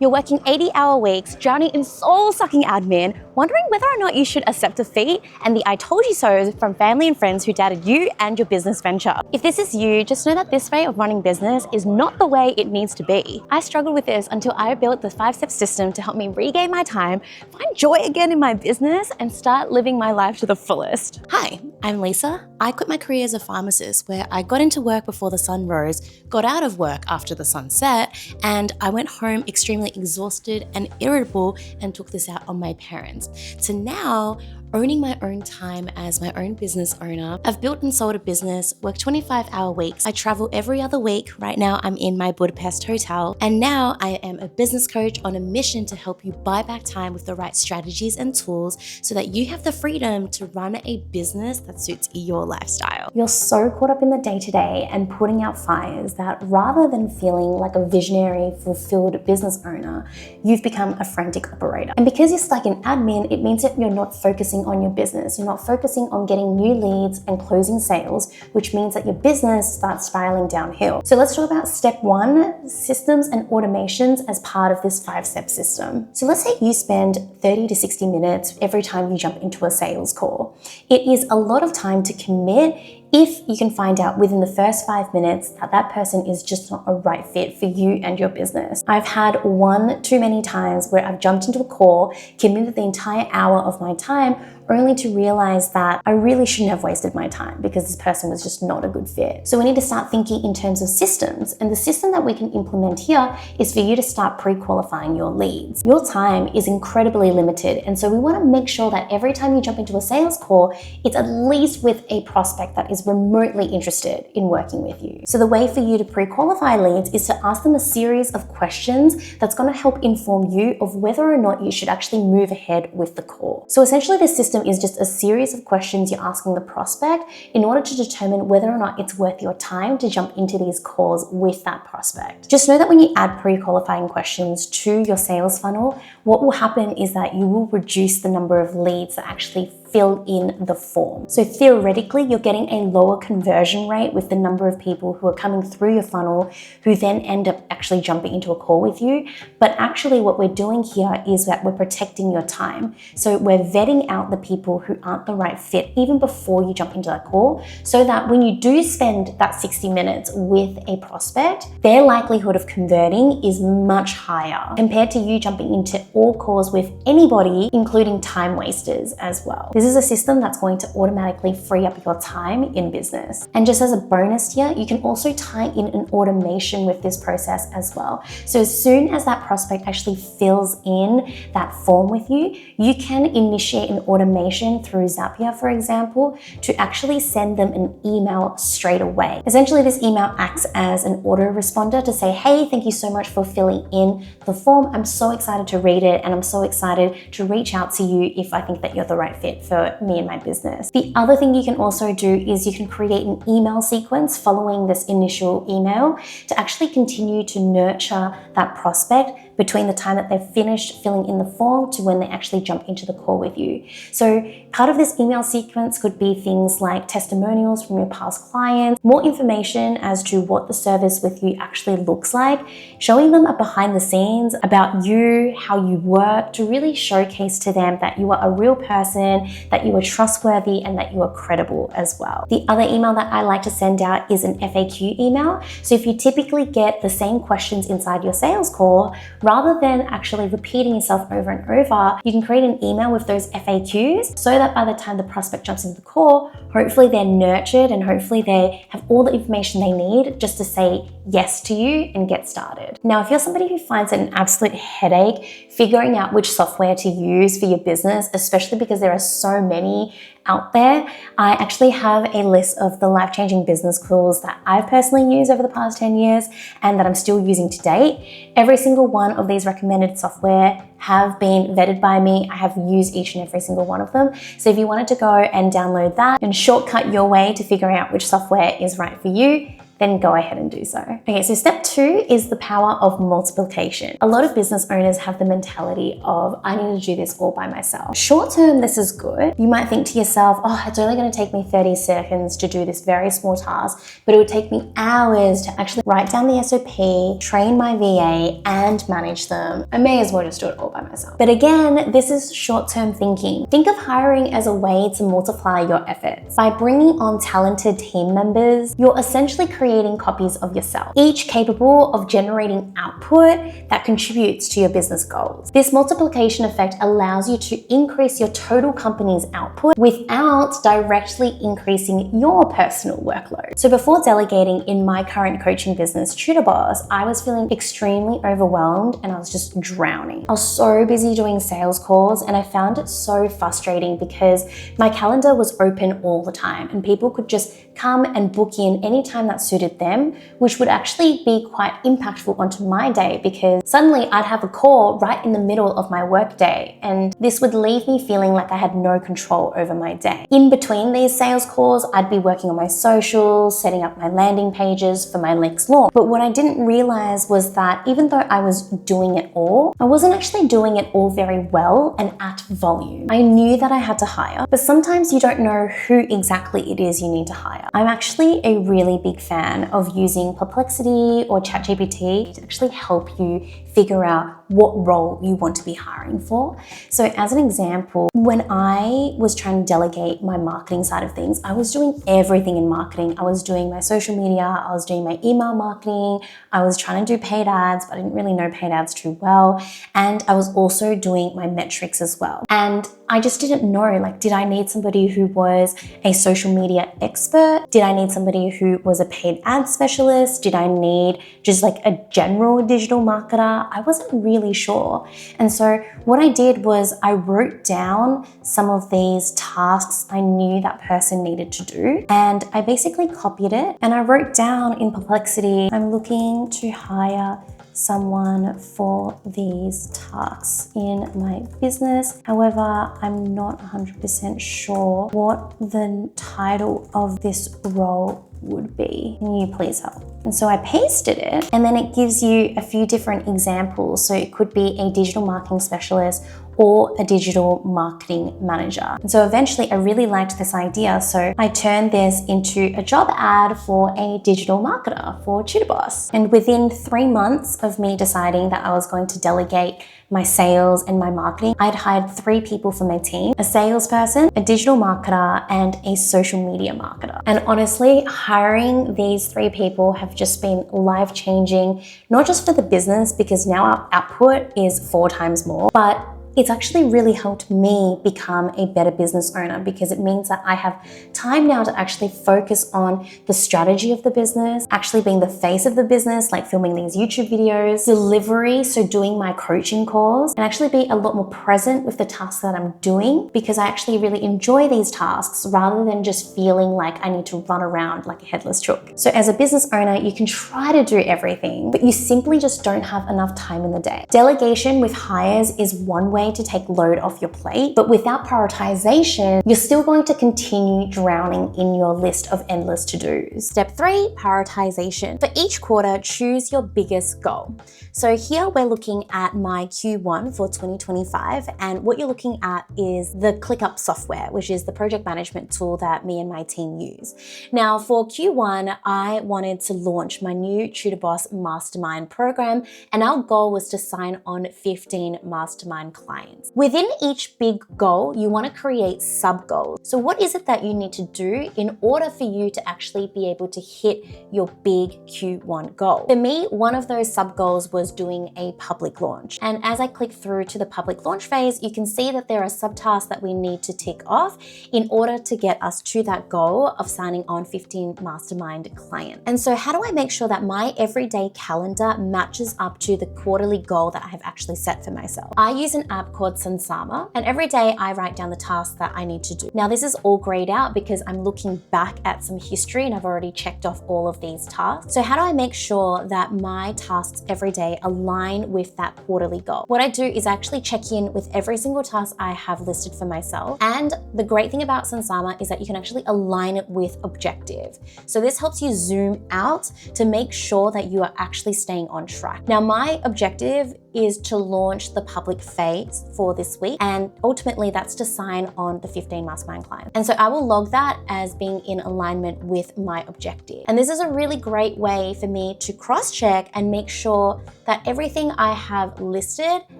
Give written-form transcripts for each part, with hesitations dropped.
You're working 80-hour weeks, drowning in soul-sucking admin, wondering whether or not you should accept defeat, and the I told you so from family and friends who doubted you and your business venture. If this is you, just know that this way of running business is not the way it needs to be. I struggled with this until I built the 5-step system to help me regain my time, find joy again in my business, and start living my life to the fullest. Hi, I'm Lisa. I quit my career as a pharmacist where I got into work before the sun rose, got out of work after the sun set, and I went home extremely exhausted and irritable and took this out on my parents. So now, owning my own time as my own business owner, I've built and sold a business, work 25-hour weeks. I travel every other week. Right now, I'm in my Budapest hotel. And now I am a business coach on a mission to help you buy back time with the right strategies and tools so that you have the freedom to run a business that suits your lifestyle. You're so caught up in the day-to-day and putting out fires that rather than feeling like a visionary, fulfilled business owner, you've become a frantic operator. And because you're stuck in admin, it means that you're not focusing on your business. You're not focusing on getting new leads and closing sales, which means that your business starts spiraling downhill. So let's talk about step 1, systems and automations as part of this 5-step system. So let's say you spend 30 to 60 minutes every time you jump into a sales call. It is a lot of time to commit if you can find out within the first 5 minutes that that person is just not a right fit for you and your business. I've had one too many times where I've jumped into a call, committed the entire hour of my time, only to realize that I really shouldn't have wasted my time because this person was just not a good fit. So we need to start thinking in terms of systems. And the system that we can implement here is for you to start pre-qualifying your leads. Your time is incredibly limited. And so we want to make sure that every time you jump into a sales call, it's at least with a prospect that is remotely interested in working with you. So the way for you to pre-qualify leads is to ask them a series of questions that's going to help inform you of whether or not you should actually move ahead with the call. So essentially this system is just a series of questions you're asking the prospect in order to determine whether or not it's worth your time to jump into these calls with that prospect. Just know that when you add pre-qualifying questions to your sales funnel, what will happen is that you will reduce the number of leads that actually fill in the form. So theoretically, you're getting a lower conversion rate with the number of people who are coming through your funnel who then end up actually jumping into a call with you. But actually what we're doing here is that we're protecting your time. So we're vetting out the people who aren't the right fit even before you jump into that call, so that when you do spend that 60 minutes with a prospect, their likelihood of converting is much higher compared to you jumping into all calls with anybody, including time wasters as well. This is a system that's going to automatically free up your time in business. And just as a bonus here, you can also tie in an automation with this process as well. So as soon as that prospect actually fills in that form with you, you can initiate an automation through Zapier, for example, to actually send them an email straight away. Essentially, this email acts as an autoresponder to say, hey, thank you so much for filling in the form. I'm so excited to read it, and I'm so excited to reach out to you if I think that you're the right fit for me and my business. The other thing you can also do is you can create an email sequence following this initial email to actually continue to nurture that prospect between the time that they've finished filling in the form to when they actually jump into the call with you. So part of this email sequence could be things like testimonials from your past clients, more information as to what the service with you actually looks like, showing them a behind the scenes about you, how you work, to really showcase to them that you are a real person, that you are trustworthy, and that you are credible as well. The other email that I like to send out is an FAQ email. So if you typically get the same questions inside your sales call, rather than actually repeating yourself over and over, you can create an email with those FAQs so that by the time the prospect jumps into the call, hopefully they're nurtured and hopefully they have all the information they need just to say yes to you and get started. Now, if you're somebody who finds it an absolute headache figuring out which software to use for your business, especially because there are so many out there, I actually have a list of the life-changing business tools that I've personally used over the past 10 years and that I'm still using to date. Every single one of these recommended software have been vetted by me. I have used each and every single one of them. So if you wanted to go and download that and shortcut your way to figuring out which software is right for you, then go ahead and do so. Okay, so step 2 is the power of multiplication. A lot of business owners have the mentality of, I need to do this all by myself. Short term, this is good. You might think to yourself, oh, it's only going to take me 30 seconds to do this very small task, but it would take me hours to actually write down the SOP, train my VA, and manage them. I may as well just do it all by myself. But again, this is short-term thinking. Think of hiring as a way to multiply your efforts. By bringing on talented team members, you're essentially creating copies of yourself, each capable of generating output that contributes to your business goals. This multiplication effect allows you to increase your total company's output without directly increasing your personal workload. So before delegating in my current coaching business, TutorBoss, I was feeling extremely overwhelmed and I was just drowning. I was so busy doing sales calls and I found it so frustrating because my calendar was open all the time and people could just come and book in anytime that suited them, which would actually be quite impactful onto my day because suddenly I'd have a call right in the middle of my work day, and this would leave me feeling like I had no control over my day. In between these sales calls, I'd be working on my socials, setting up my landing pages for my next launch. But what I didn't realize was that even though I was doing it all, I wasn't actually doing it all very well and at volume. I knew that I had to hire, but sometimes you don't know who exactly it is you need to hire. I'm actually a really big fan of using Perplexity or ChatGPT to actually help you figure out what role you want to be hiring for. So as an example, when I was trying to delegate my marketing side of things, I was doing everything in marketing. I was doing my social media, I was doing my email marketing, I was trying to do paid ads, but I didn't really know paid ads too well. And I was also doing my metrics as well. And I just didn't know, like, did I need somebody who was a social media expert? Did I need somebody who was a paid ad specialist? Did I need just like a general digital marketer? I wasn't really sure. And so what I did was I wrote down some of these tasks I knew that person needed to do. And I basically copied it and I wrote down in Perplexity, I'm looking to hire someone for these tasks in my business. However, I'm not 100% sure what the title of this role would be. Can you please help? And so I pasted it, and then it gives you a few different examples. So it could be a digital marketing specialist or a digital marketing manager. And so eventually I really liked this idea. So I turned this into a job ad for a digital marketer for TutorBoss. And within 3 months of me deciding that I was going to delegate my sales and my marketing, I'd hired 3 people for my team: a salesperson, a digital marketer, and a social media marketer. And honestly, hiring these 3 people have just been life-changing, not just for the business, because now our output is 4 times more, but it's actually really helped me become a better business owner because it means that I have time now to actually focus on the strategy of the business, actually being the face of the business, like filming these YouTube videos, delivery, so doing my coaching calls, and actually be a lot more present with the tasks that I'm doing because I actually really enjoy these tasks rather than just feeling like I need to run around like a headless chook. So as a business owner, you can try to do everything, but you simply just don't have enough time in the day. Delegation with hires is one way to take load off your plate, but without prioritization, you're still going to continue drowning in your list of endless to-dos. Step 3, prioritization. For each quarter, choose your biggest goal. So here we're looking at my Q1 for 2025, and what you're looking at is the ClickUp software, which is the project management tool that me and my team use. Now for Q1, I wanted to launch my new TutorBoss Mastermind program, and our goal was to sign on 15 mastermind clients. Within each big goal, you want to create sub-goals. So what is it that you need to do in order for you to actually be able to hit your big Q1 goal? For me, one of those sub-goals was doing a public launch. And as I click through to the public launch phase, you can see that there are subtasks that we need to tick off in order to get us to that goal of signing on 15 mastermind clients. And so how do I make sure that my everyday calendar matches up to the quarterly goal that I have actually set for myself? I use an app called Sansama, and every day I write down the tasks that I need to do. Now this is all grayed out because because I'm looking back at some history and I've already checked off all of these tasks. So how do I make sure that my tasks every day align with that quarterly goal? What I do is I actually check in with every single task I have listed for myself. And the great thing about Sansama is that you can actually align it with objective. So this helps you zoom out to make sure that you are actually staying on track. Now, my objective is to launch the public phase for this week. And ultimately that's to sign on the 15 mastermind clients. And so I will log that as being in alignment with my objective. And this is a really great way for me to cross-check and make sure that everything I have listed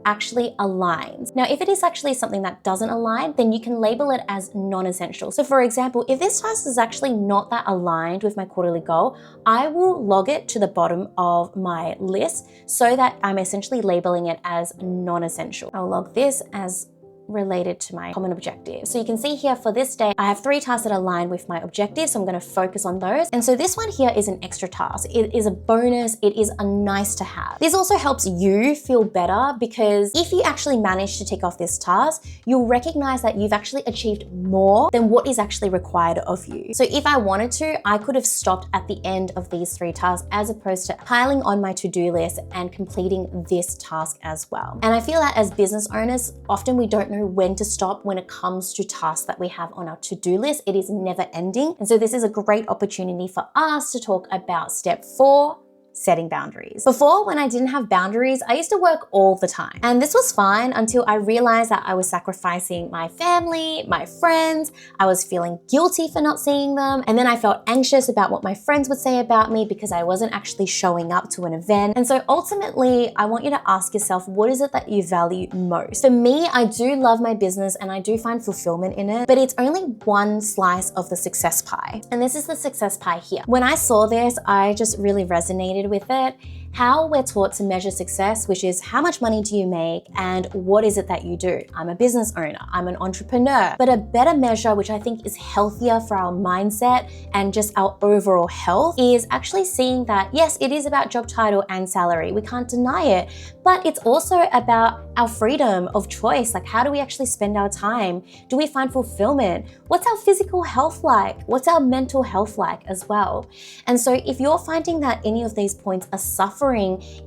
actually aligns. Now, if it is actually something that doesn't align, then you can label it as non-essential. So for example, if this task is actually not that aligned with my quarterly goal, I will log it to the bottom of my list so that I'm essentially labeling it as non-essential. I'll log this as related to my common objective. So you can see here for this day, I have 3 tasks that align with my objective. So I'm going to focus on those. And so this one here is an extra task. It is a bonus. It is a nice to have. This also helps you feel better because if you actually manage to tick off this task, you'll recognize that you've actually achieved more than what is actually required of you. So if I wanted to, I could have stopped at the end of these 3 tasks as opposed to piling on my to-do list and completing this task as well. And I feel that as business owners, often we don't know when to stop when it comes to tasks that we have on our to-do list. It is never ending. And so this is a great opportunity for us to talk about step 4, setting boundaries. Before, when I didn't have boundaries, I used to work all the time. And this was fine until I realized that I was sacrificing my family, my friends. I was feeling guilty for not seeing them. And then I felt anxious about what my friends would say about me because I wasn't actually showing up to an event. And so ultimately, I want you to ask yourself, what is it that you value most? For me, I do love my business and I do find fulfillment in it, but it's only one slice of the success pie. And this is the success pie here. When I saw this, I just really resonated with it. How we're taught to measure success, which is how much money do you make and what is it that you do? I'm a business owner, I'm an entrepreneur. But a better measure, which I think is healthier for our mindset and just our overall health, is actually seeing that, yes, it is about job title and salary. We can't deny it, but it's also about our freedom of choice. Like, how do we actually spend our time? Do we find fulfillment? What's our physical health like? What's our mental health like as well? And so if you're finding that any of these points are suffering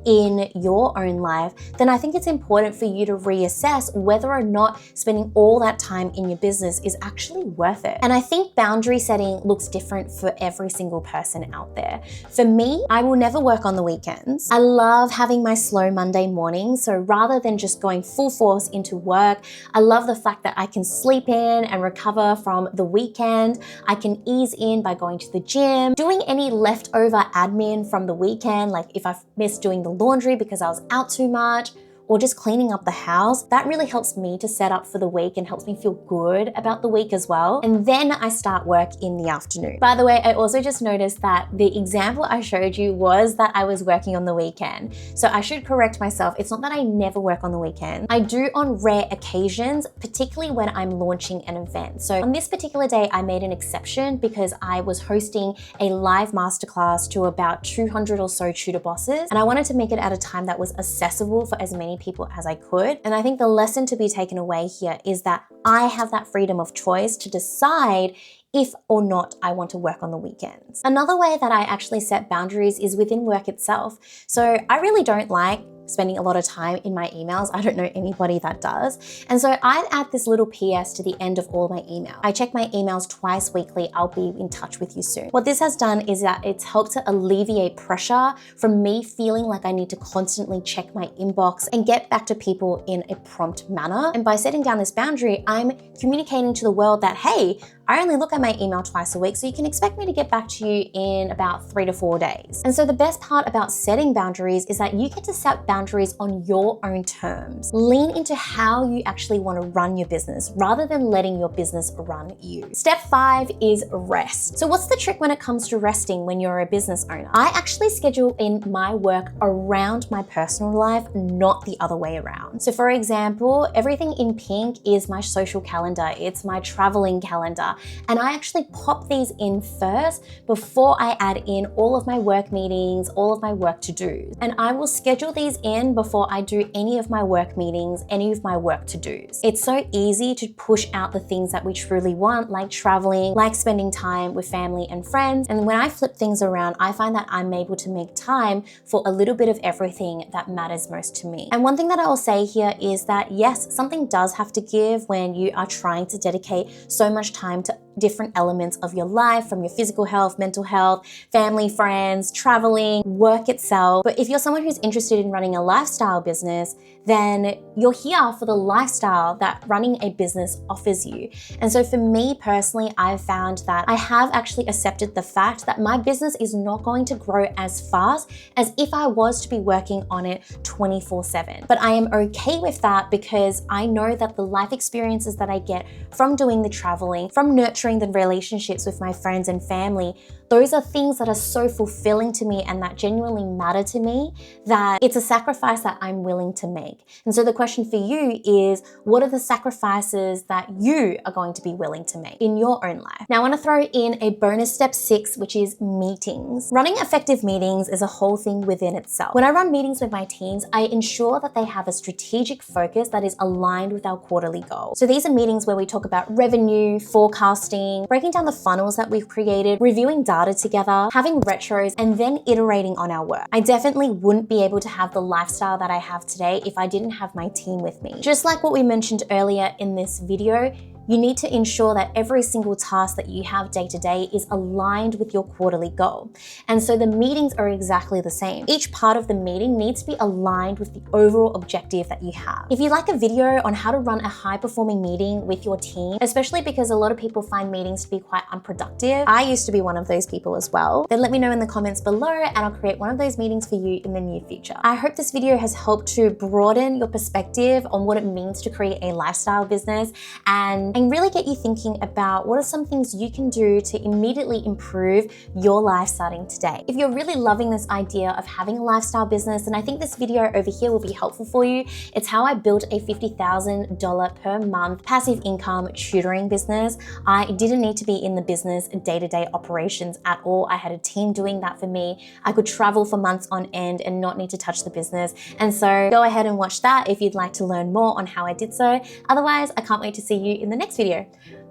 in your own life, then I think it's important for you to reassess whether or not spending all that time in your business is actually worth it. And I think boundary setting looks different for every single person out there. For me, I will never work on the weekends. I love having my slow Monday morning. So rather than just going full force into work, I love the fact that I can sleep in and recover from the weekend. I can ease in by going to the gym, doing any leftover admin from the weekend, like if I've missed doing the laundry because I was out too much, or just cleaning up the house. That really helps me to set up for the week and helps me feel good about the week as well. And then I start work in the afternoon. By the way, I also just noticed that the example I showed you was that I was working on the weekend. So I should correct myself. It's not that I never work on the weekend. I do on rare occasions, particularly when I'm launching an event. So on this particular day, I made an exception because I was hosting a live masterclass to about 200 or so tutor bosses. And I wanted to make it at a time that was accessible for as many people as I could. And I think the lesson to be taken away here is that I have that freedom of choice to decide if or not I want to work on the weekends. Another way that I actually set boundaries is within work itself. So I really don't like spending a lot of time in my emails. I don't know anybody that does. And so I add this little PS to the end of all my emails. I check my emails twice weekly. I'll be in touch with you soon. What this has done is that it's helped to alleviate pressure from me feeling like I need to constantly check my inbox and get back to people in a prompt manner. And by setting down this boundary, I'm communicating to the world that, hey, I only look at my email twice a week, so you can expect me to get back to you in about 3 to 4 days. And so the best part about setting boundaries is that you get to set boundaries on your own terms. Lean into how you actually want to run your business rather than letting your business run you. Step 5 is rest. So what's the trick when it comes to resting when you're a business owner? I actually schedule in my work around my personal life, not the other way around. So for example, everything in pink is my social calendar. It's my traveling calendar. And I actually pop these in first before I add in all of my work meetings, all of my work to-dos. And I will schedule these in before I do any of my work meetings, any of my work to-dos. It's so easy to push out the things that we truly want, like traveling, like spending time with family and friends. And when I flip things around, I find that I'm able to make time for a little bit of everything that matters most to me. And one thing that I will say here is that yes, something does have to give when you are trying to dedicate so much time to different elements of your life, from your physical health, mental health, family, friends, traveling, work itself. But if you're someone who's interested in running a lifestyle business, then you're here for the lifestyle that running a business offers you. And so for me personally, I've found that I have actually accepted the fact that my business is not going to grow as fast as if I was to be working on it 24/7. But I am okay with that because I know that the life experiences that I get from doing the traveling, from nurturing the relationships with my friends and family, those are things that are so fulfilling to me and that genuinely matter to me, that it's a sacrifice that I'm willing to make. And so the question for you is, what are the sacrifices that you are going to be willing to make in your own life? Now I want to throw in a bonus step 6, which is meetings. Running effective meetings is a whole thing within itself. When I run meetings with my teams, I ensure that they have a strategic focus that is aligned with our quarterly goals. So these are meetings where we talk about revenue, forecasting, breaking down the funnels that we've created, reviewing data together, having retros, and then iterating on our work. I definitely wouldn't be able to have the lifestyle that I have today if I didn't have my team with me. Just like what we mentioned earlier in this video, you need to ensure that every single task that you have day to day is aligned with your quarterly goal. And so the meetings are exactly the same. Each part of the meeting needs to be aligned with the overall objective that you have. If you'd like a video on how to run a high-performing meeting with your team, especially because a lot of people find meetings to be quite unproductive, I used to be one of those people as well, then let me know in the comments below and I'll create one of those meetings for you in the near future. I hope this video has helped to broaden your perspective on what it means to create a lifestyle business and really get you thinking about what are some things you can do to immediately improve your life starting today. If you're really loving this idea of having a lifestyle business, then I think this video over here will be helpful for you. It's how I built a $50,000 per month passive income tutoring business. I didn't need to be in the business day-to-day operations at all. I had a team doing that for me. I could travel for months on end and not need to touch the business. And so go ahead and watch that if you'd like to learn more on how I did so. Otherwise, I can't wait to see you in the next video.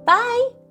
Bye!